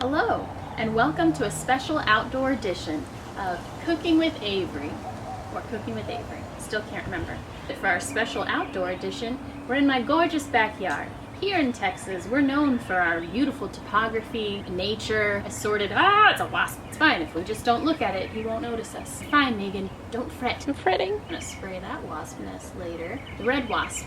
Hello, and welcome to a special outdoor edition of Cooking with Averie, or Cooking with Averie, still can't remember. But for our special outdoor edition, we're in my gorgeous backyard. Here in Texas, we're known for our beautiful topography, nature, assorted, it's a wasp. It's fine, if we just don't look at it, he won't notice us. Fine, Megan, don't fret. I'm fretting. I'm gonna spray that wasp nest later. The red wasp.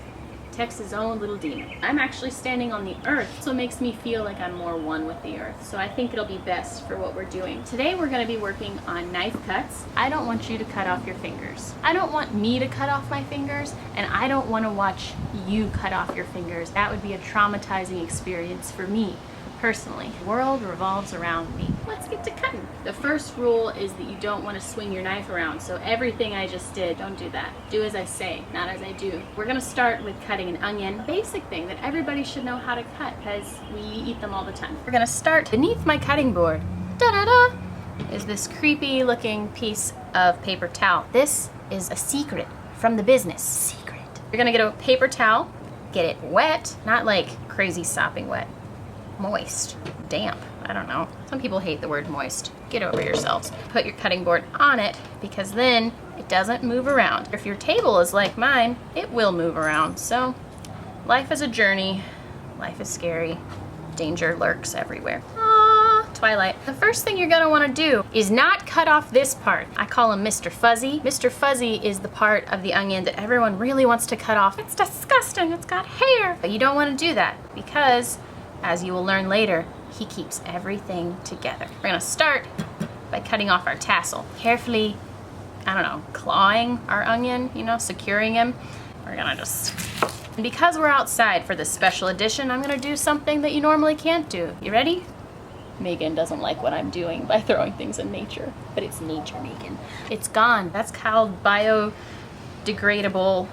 Texas' own little demon. I'm actually standing on the earth, so it makes me feel like I'm more one with the earth. So I think it'll be best for what we're doing. Today we're gonna be working on knife cuts. I don't want you to cut off your fingers. I don't want me to cut off my fingers, and I don't wanna watch you cut off your fingers. That would be a traumatizing experience for me. Personally, the world revolves around me. Let's get to cutting. The first rule is that you don't want to swing your knife around. So everything I just did, don't do that. Do as I say, not as I do. We're gonna start with cutting an onion. Basic thing that everybody should know how to cut because we eat them all the time. We're gonna start beneath my cutting board. Da-da-da! Is this creepy looking piece of paper towel. This is a secret from the business. Secret. You're gonna get a paper towel, get it wet, not like crazy sopping wet. Moist, damp, I don't know. Some people hate the word moist. Get over yourselves. Put your cutting board on it because then it doesn't move around. If your table is like mine, it will move around. So life is a journey, life is scary, danger lurks everywhere. Twilight. The first thing you're gonna wanna do is not cut off this part. I call him Mr. Fuzzy. Mr. Fuzzy is the part of the onion that everyone really wants to cut off. It's disgusting, it's got hair. But you don't wanna do that because, as you will learn later, he keeps everything together. We're gonna start by cutting off our tassel. Carefully, I don't know, clawing our onion, securing him. We're gonna just, and because we're outside for this special edition, I'm gonna do something that you normally can't do. You ready? Megan doesn't like what I'm doing by throwing things in nature, but it's nature, Megan. It's gone. That's called biodegradable,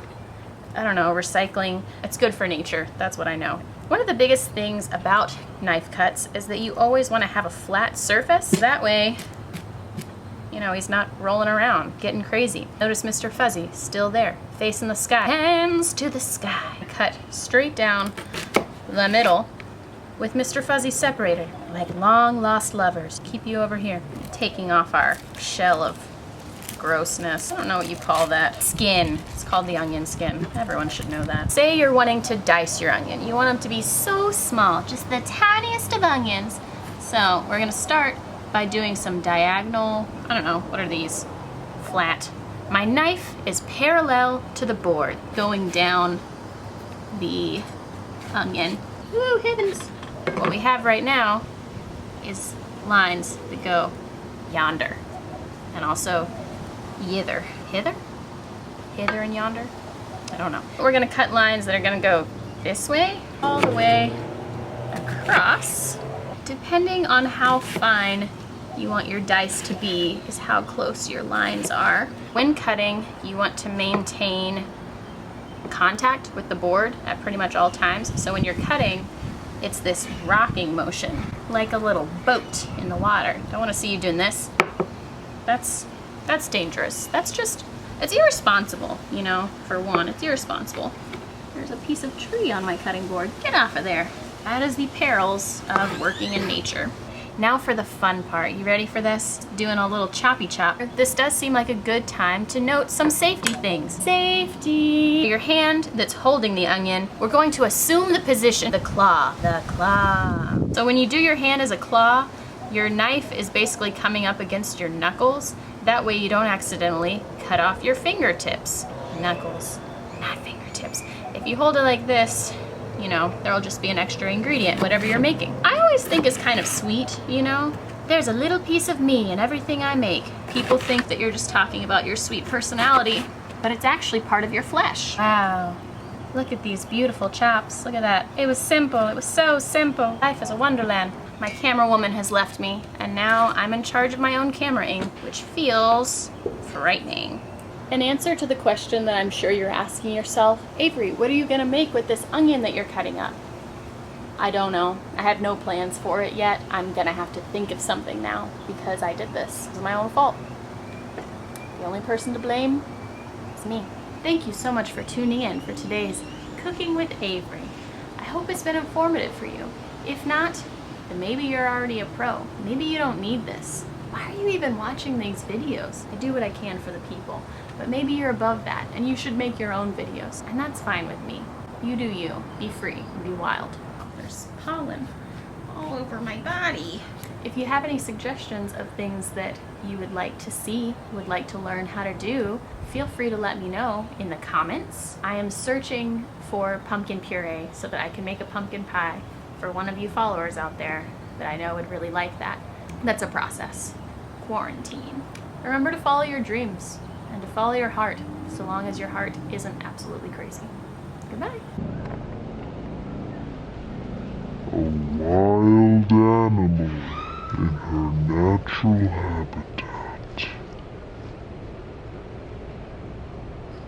I don't know, recycling. It's good for nature, that's what I know. One of the biggest things about knife cuts is that you always want to have a flat surface. That way, he's not rolling around, getting crazy. Notice Mr. Fuzzy, still there, facing the sky. Hands to the sky. Cut straight down the middle with Mr. Fuzzy separated, like long lost lovers. Keep you over here. Taking off our shell of grossness. I don't know what you call that. Skin. It's called the onion skin. Everyone should know that. Say you're wanting to dice your onion. You want them to be so small, just the tiniest of onions. So we're gonna start by doing some diagonal, I don't know, what are these? Flat. My knife is parallel to the board, going down the onion. Woo, heavens. What we have right now is lines that go yonder, and also hither and yonder. I don't know. We're gonna cut lines that are gonna go this way, all the way across. Depending on how fine you want your dice to be is how close your lines are. When cutting, you want to maintain contact with the board at pretty much all times. So when you're cutting, it's this rocking motion, like a little boat in the water. Don't wanna see you doing this. That's dangerous. It's irresponsible, for one, it's irresponsible. There's a piece of tree on my cutting board. Get off of there. That is the perils of working in nature. Now for the fun part. You ready for this? Doing a little choppy chop. This does seem like a good time to note some safety things. Safety! Your hand that's holding the onion, we're going to assume the position, the claw. So when you do your hand as a claw, your knife is basically coming up against your knuckles. That way you don't accidentally cut off your fingertips. Knuckles, not fingertips. If you hold it like this, there'll just be an extra ingredient, whatever you're making. I always think it's kind of sweet, There's a little piece of me in everything I make. People think that you're just talking about your sweet personality, but it's actually part of your flesh. Wow. Look at these beautiful chops. Look at that. It was simple. It was so simple. Life is a wonderland. My camera woman has left me, and now I'm in charge of my own camera ink, which feels frightening. In answer to the question that I'm sure you're asking yourself, Averie, what are you gonna make with this onion that you're cutting up? I don't know. I have no plans for it yet. I'm gonna have to think of something now because I did this. It's my own fault. The only person to blame is me. Thank you so much for tuning in for today's Cooking with Averie. I hope it's been informative for you. If not, then maybe you're already a pro. Maybe you don't need this. Why are you even watching these videos? I do what I can for the people, but maybe you're above that and you should make your own videos, and that's fine with me. You do you. Be free and be wild. There's pollen all over my body. If you have any suggestions of things that you would like to see, would like to learn how to do, feel free to let me know in the comments. I am searching for pumpkin puree so that I can make a pumpkin pie for one of you followers out there that I know would really like that. That's a process. Quarantine. Remember to follow your dreams and to follow your heart, so long as your heart isn't absolutely crazy. Goodbye. A wild animal in her natural habitat.